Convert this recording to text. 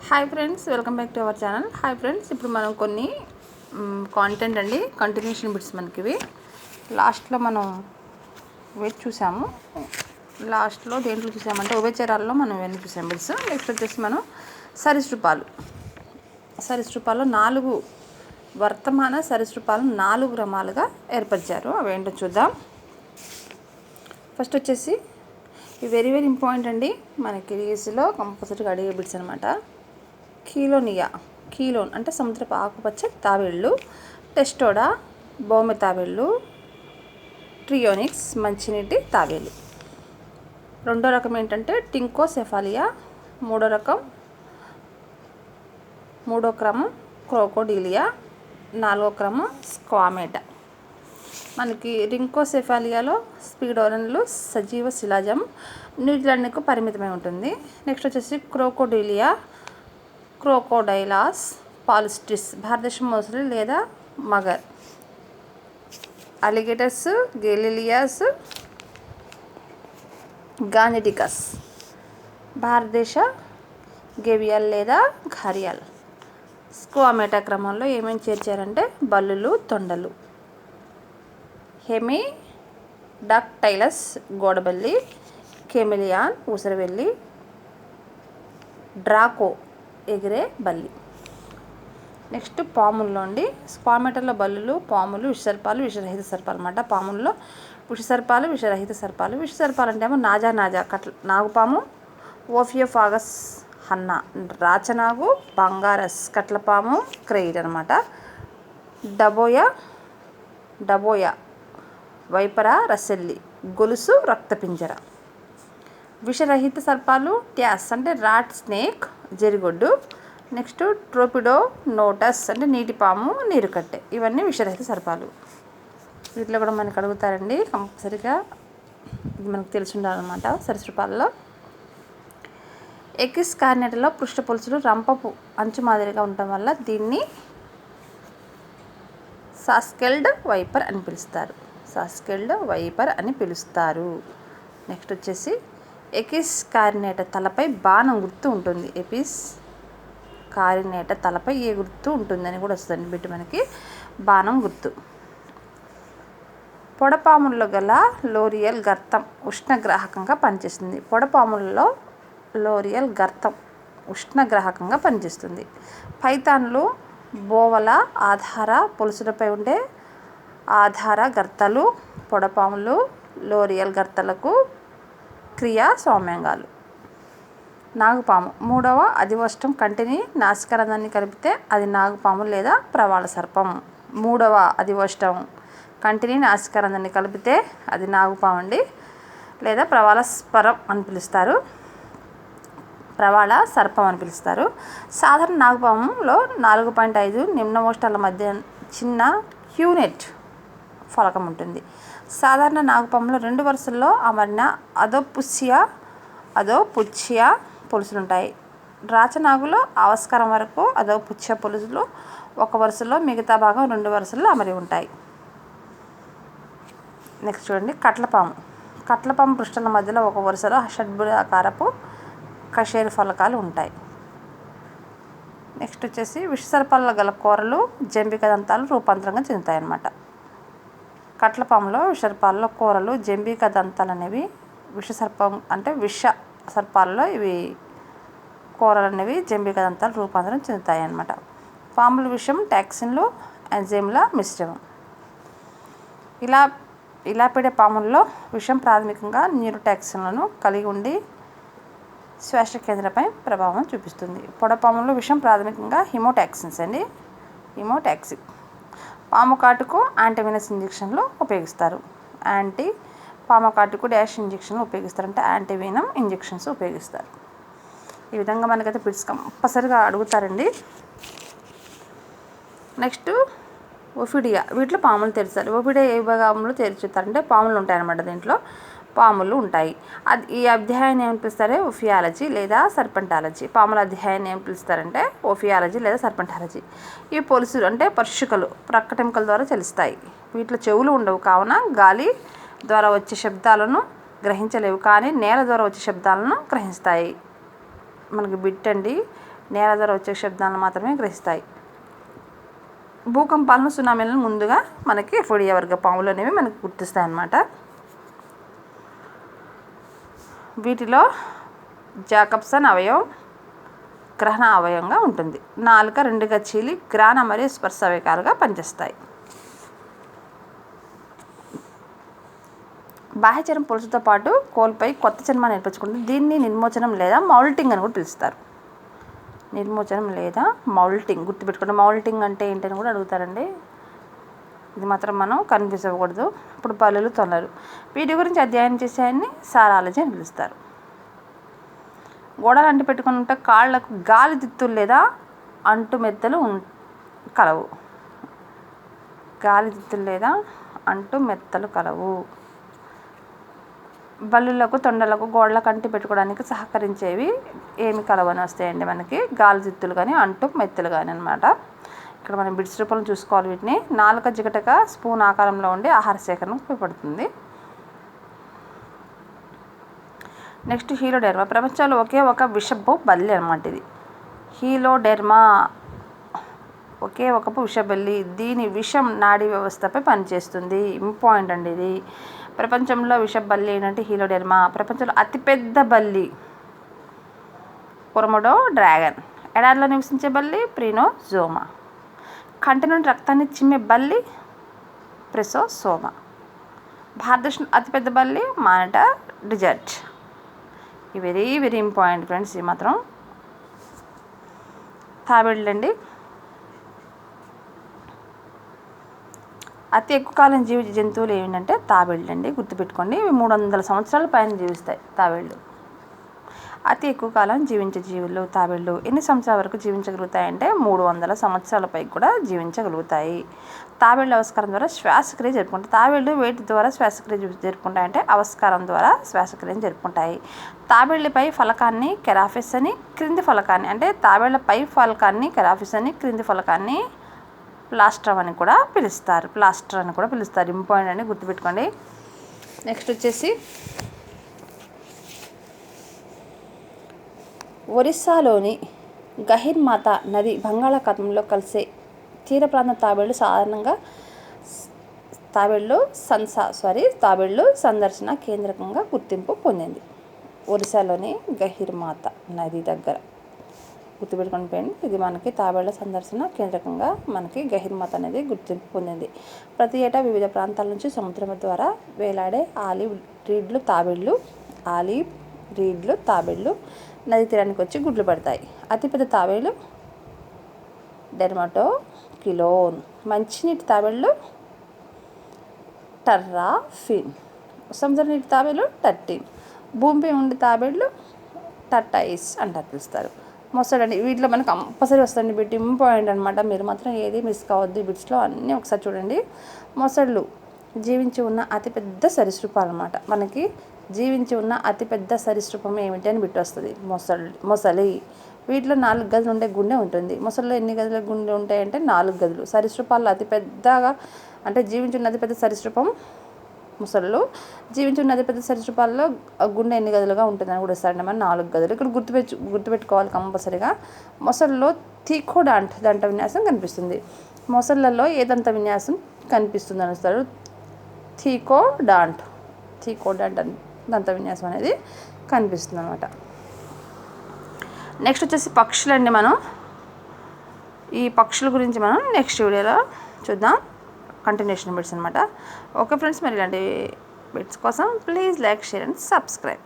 Hi friends, welcome back to our channel. Hi friends, ఇప్పుడు మనం కొన్ని కాంటెంట్ అండి, కంటిన్యూషన్ బిట్స్ మనకి ఇవి. లాస్ట్లో మనం వెయిట్ చూసాము. లాస్ట్లో దేంట్లో చూసామంటే ఉభయచరాల్లో మనం ఇవన్నీ చూసాం బిట్స్. నెక్స్ట్ వచ్చేసి మనం సరీసృపాల్లో 4 వర్తమాన సరీసృపాలను 4 క్రమాలుగా ఏర్పరిచారు. అవి ఏంటో చూద్దాం. ఫస్ట్ వచ్చేసి వెరీ వెరీ ఇంపార్టెంట్ అండి, మనకి రీల్స్లో కంపల్సరీగా అడిగే బిట్స్ అనమాట. కీలోన్ అంటే సముద్రపు ఆకుపచ్చ తాబేళ్ళు, టెస్టోడా భౌమ తాబేళ్ళు, ట్రియోనిక్స్ మంచినీటి తాబేలు. రెండో రకం ఏంటంటే టింకోసెఫాలియా, మూడో క్రమం క్రోకోడీలియా, 4వ క్రమం స్క్వామేటా. మనకి రింకోసెఫాలియాలో స్పీడోరన్లు సజీవ శిలాజం నీటికి పరిమితమై ఉంటుంది. నెక్స్ట్ వచ్చేసి క్రోకోడైలాస్ పాలిస్ట్రిస్ భారతదేశం మొసలి లేదా మగర్. అలిగేటర్స్ గెలిలియాస్ గానెటికస్ భారతదేశ గెవియల్ లేదా ఘారియల్. స్క్వామేటా క్రమంలో ఏమేమి చేర్చారంటే బల్లులు, తొండలు. హెమిడాక్టైలస్ గోడబల్లి, కెమెలియాన్ ఊసరవెల్లి, డ్రాకో ఎగిరే బల్లి. నెక్స్ట్ పాముల్లో అండి, స్క్వామేటాలో బల్లులు, పాములు, విషసర్పాలు, విషరహిత సర్పాలు అన్నమాట. పాముల్లో విషసర్పాలు, విషరహిత సర్పాలు. విషసర్పాలు అంటే ఏమో నాజా నాగుపాము, ఓఫియోఫాగస్ హన్నా, రాచనాగు, బంగారస్, కట్లపాము, క్రెయిట్ అనమాట. డబోయా వైపరా రసెల్లి, గొలుసు, రక్తపింజర. విషరహిత సర్పాలు ట్యాస్ అంటే రాట్ స్నేక్, జరిగొడ్డు. నెక్స్ట్ ట్రోపిడో నోటస్ అంటే నీటిపాము, నీరుకట్టె. ఇవన్నీ విషరహిత సర్పాలు. వీటిలో కూడా మనకు అడుగుతారండి కంపల్సరిగా, ఇది మనకు తెలిసి ఉండాలన్నమాట. సరీసృపాలలో ఎకిస్ కార్నెటాలో పృష్ఠ పొలుసులు రంపపు అంచు మాదిరిగా ఉండటం వల్ల దీన్ని సాస్కెల్డ్ వైపర్ అని పిలుస్తారు. నెక్స్ట్ వచ్చేసి ఎకిస్ కారినేట తలపై బాణం గుర్తు ఉంటుంది. ఎపిస్ కారినేట తలపై ఏ గుర్తు ఉంటుందని కూడా వస్తుంది బిట్టు మనకి, బాణం గుర్తు. పొడపాముల్లో గల లోరియల్ గర్తం ఉష్ణగ్రాహకంగా పనిచేస్తుంది. పొడపాములలో లోరియల్ గర్తం ఉష్ణగ్రాహకంగా పనిచేస్తుంది. పైథాన్లు బోవల ఆధార పొలుసులపై ఉండే ఆధార గర్తాలు. పొడపాములు లోరియల్ గర్తలకు క్రియా సౌమ్యంగాలు. నాగుపాము 3వ అధివష్టం కంటిని నాసికారంధ్రాన్ని కలిపితే అది నాగుపాము లేదా ప్రవాళ సర్పం. 3వ అధివష్టం కంటిని నాసికారంధ్రాన్ని కలిపితే అది నాగుపాము అండి, లేదా ప్రవాళ సర్పం అని పిలుస్తారు. సాధారణ నాగుపాములో 4.5 నిమ్నమోష్టాల మధ్య చిన్న క్యూనెట్ ఫలకం ఉంటుంది. సాధారణ నాగుపాములో 2 వరుసల్లో అమరిన అదోపుచ్ఛియా పొలుసులుంటాయి. రాచనాగులో ఆవస్కారం వరకు అదోపుచ్ఛియా పొలుసులు 1 వరుసలో, మిగతా భాగం 2 వరుసల్లో అమరి ఉంటాయి. నెక్స్ట్ చూడండి, కట్లపాము పృష్ఠాల మధ్యలో 1 వరుసలో షడ్భుజాకారపు కషేరు ఫలకాలు ఉంటాయి. నెక్స్ట్ వచ్చేసి విషసర్పాలలో గల కూరలు జంబిక దంతాలు రూపాంతరంగా చెందుతాయి అన్నమాట. కట్లపాములో విషసర్పాలలో కూరలు జంబిక దంతాలు అనేవి విష సర్పాలలో ఇవి కూరలు అనేవి జంబిక దంతాలు రూపాంతరం చెందుతాయి అన్నమాట. పాముల విషం టాక్సిన్లు ఎంజైమ్ల మిశ్రమం. ఇలాపిడే పాముల్లో విషం ప్రాథమికంగా న్యూరోటాక్సిన్లను కలిగి ఉండి శ్వాస కేంద్రంపై ప్రభావం చూపిస్తుంది. పొడపాములో విషం ప్రాథమికంగా హిమోటాక్సిక్. పాము కాటుకు యాంటీవెనస్ ఇంజెక్షన్లు ఉపయోగిస్తారు. పాము కాటుకు డాష్ ఇంజెక్షన్లు ఉపయోగిస్తారు, అంటే యాంటీవెనమ్ ఇంజెక్షన్స్ ఉపయోగిస్తారు. ఈ విధంగా మనకైతే బిట్స్ కంపల్సరిగా అడుగుతారండి. నెక్స్ట్ ఓఫిడియా, వీటిలో పాములు తెరుస్తారు. ఓఫిడియా ఏ విభాగంలో తెరుచుతారంటే పాములు ఉంటాయన్నమాట. దీంట్లో పాములు ఉంటాయి. ఈ అధ్యాయాన్ని ఏమి పిలుస్తారే ఓఫియాలజీ లేదా సర్పెంటాలజీ. పాముల అధ్యాయాన్ని ఏమి పిలుస్తారంటే ఓఫియాలజీ లేదా సర్పెంటాలజీ. ఈ పొలుసులు అంటే పర్షికలు ప్రక్కటెముకల ద్వారా చలిస్తాయి. వీటిలో చెవులు ఉండవు, కావున గాలి ద్వారా వచ్చే శబ్దాలను గ్రహించలేవు, కానీ నేల ద్వారా వచ్చే శబ్దాలను గ్రహిస్తాయి. మనకి బిట్ అండి, నేల ద్వారా వచ్చే శబ్దాలను మాత్రమే గ్రహిస్తాయి. భూకంపాలను, సునామీలను ముందుగా మనకి ఎఫోడియా వర్గ పాములు అనేవి మనకు గుర్తిస్తాయి అన్నమాట. వీటిలో జాకబ్సన్ అవయవం గ్రహణ అవయవంగా ఉంటుంది. నాలుక 2గా చీలి గ్రాణ మరియు స్పర్శ అవయవాలుగా పనిచేస్తాయి. బాహ్యచర్మం పొలుసుతో పాటు కోల్పోయి కొత్త చర్మాన్ని ఏర్పరచుకుంటుంది. దీన్ని నిర్మోచనం లేదా మౌల్టింగ్ అని కూడా పిలుస్తారు. నిర్మోచనం లేదా మౌల్టింగ్ గుర్తుపెట్టుకోండి. మౌల్టింగ్ అంటే ఏంటని కూడా అడుగుతారండి. ఇది మాత్రం మనం కన్ఫ్యూజ్ అవ్వకూడదు. ఇప్పుడు బల్లులు, తొనలు వీటి గురించి అధ్యయనం చేసేయాన్ని సారాలజీ అని పిలుస్తారు. గోడలు అంటి పెట్టుకుని ఉంటే కాళ్లకు గాలి దిత్తులు లేదా అంటు మెత్తలు కలవు. గాలి దిత్తులు లేదా అంటు మెత్తలు కలవు. బల్లులకు, తొండలకు గోడలకు అంటి పెట్టుకోవడానికి సహకరించేవి ఏమి కలవని వస్తాయండి మనకి? గాలి దిత్తులు కానీ, అంటు మెత్తలు కానీ అనమాట. ఇక్కడ మనం బిడ్స్ రూపంలో చూసుకోవాలి వీటిని. నాలుక జిగటగా స్పూన్ ఆకారంలో ఉండి ఆహార సేకరణకు ఉపయోగపడుతుంది. నెక్స్ట్ హీలోడెర్మా. ప్రపంచంలో ఒకే ఒక విషపు బల్లి అనమాట ఇది. హీలోడెర్మా ఒకే ఒక విషబల్లి. దీని విషం నాడీ వ్యవస్థపై పనిచేస్తుంది. ఇంపార్టెంట్ అండి ఇది. ప్రపంచంలో విషబల్లి ఏంటంటే హీలోడెర్మా. ప్రపంచంలో అతిపెద్ద బల్లి కొరమోడో డ్రాగన్. ఎడారిలో నివసించే బల్లి ప్రినోజోమా. కంటి నుండి రక్తాన్ని చిమ్మే బల్లి ప్రెసోసోమా. భారతదేశంలో అతిపెద్ద బల్లి monitor desert. Very very important friends. ఇది మాత్రం తాబేళ్ళు అండి. అతి ఎక్కువ కాలం జీవించే జంతువులు ఏంటంటే తాబేళ్ళు అండి. గుర్తుపెట్టుకోండి. ఇవి 300 సంవత్సరాల పైన జీవిస్తాయి తాబేళ్ళు. అతి ఎక్కువ కాలం జీవించే జీవులు తాబేళ్ళు. ఎన్ని సంవత్సరాల వరకు జీవించగలుగుతాయంటే 300 సంవత్సరాల పైకి కూడా జీవించగలుగుతాయి. తాబేళ్ళు అవస్కారం ద్వారా శ్వాసక్రియ జరుపుకుంటాయి. తాబేళ్ళు వేటి ద్వారా శ్వాసక్రియ జరుపుకుంటాయంటే అవస్కారం ద్వారా శ్వాసక్రియను జరుపుకుంటాయి. తాబేళ్ళపై ఫలకాన్ని కెరాఫిస్ అని, క్రింది ఫలకాన్ని అంటే తాబేళ్ల పై ఫలకాన్ని కెరాఫిస్ అని, క్రింది ఫలకాన్ని ప్లాస్టర్ అని కూడా పిలుస్తారు. ఇంపార్టెంట్ అని గుర్తుపెట్టుకోండి. నెక్స్ట్ వచ్చేసి ఒరిస్సాలోని గహిర్మాతా నది బంగాళాఖాతంలో కలిసే తీర ప్రాంత తాబేళ్ళు సందర్శన కేంద్రకంగా గుర్తింపు పొందింది. ఒరిస్సాలోని గహిర్మాతా నది దగ్గర గుర్తుపెట్టుకుని పోయింది. ఇది మనకి తాబేళ్ల సందర్శన కేంద్రకంగా మనకి గహిర్మాతా అనేది గుర్తింపు పొందింది. ప్రతి ఏటా వివిధ ప్రాంతాల నుంచి సముద్రం ద్వారా వేలాడే ఆలివ్ రీడ్లు తాబేళ్ళు నది తీరానికి వచ్చి గుడ్లు పడతాయి. అతిపెద్ద తాబేళ్ళు డెర్మటోకిలోన్. మంచినీటి తాబేళ్ళు టర్రాఫిన్. సముద్ర నీటి తాబేళ్ళు టర్టిన్. భూమిపై ఉండే తాబేళ్ళు టర్టైస్ అంటారు పిలుస్తారు. మొసడండి. వీటిలో మనకు కంపల్సరీ వస్తుంది బిట్. ఇంపార్టెంట్ అనమాట. మీరు మాత్రం ఏది మిస్ కావద్దు. బిట్స్లో అన్నీ ఒకసారి చూడండి. మొసళ్ళు జీవించి ఉన్న అతిపెద్ద సరీసృపాలు అనమాట. మనకి జీవించి ఉన్న అతిపెద్ద సరీసృపం ఏమిటి అని బిట్ వస్తుంది. మొసలి. వీటిలో 4 గదులు ఉండే గుండె ఉంటుంది. మొసలిలో ఎన్ని గదుల గుండె ఉంటాయంటే 4 గదులు. సరీసృపాల్లో అతిపెద్దగా అంటే జీవించున్న అతిపెద్ద సరీసృపం మొసళ్ళు. జీవించున్న అతిపెద్ద సరీసృపాల్లో గుండె ఎన్ని గదులుగా ఉంటుందని కూడా ఇస్తారండి. మన 4 గదులు. ఇక్కడ గుర్తుపెట్టుకోవాలి కంపల్సరీగా. మొసళ్ళలో థీకోడాంట్ దంత విన్యాసం కనిపిస్తుంది. మొసళ్ళలో ఏ దంత విన్యాసం కనిపిస్తుంది అని వస్తారు? థీకోడాంట్ దంత విన్యాసం అనేది కనిపిస్తుంది అనమాట. నెక్స్ట్ వచ్చేసి పక్షులండి. ఈ పక్షుల గురించి మనం నెక్స్ట్ వీడియోలో చూద్దాం. కంటిన్యూషన్ బిట్స్ అనమాట. ఓకే ఫ్రెండ్స్, మరి ఇలాంటి బిట్స్ కోసం please like, share and subscribe.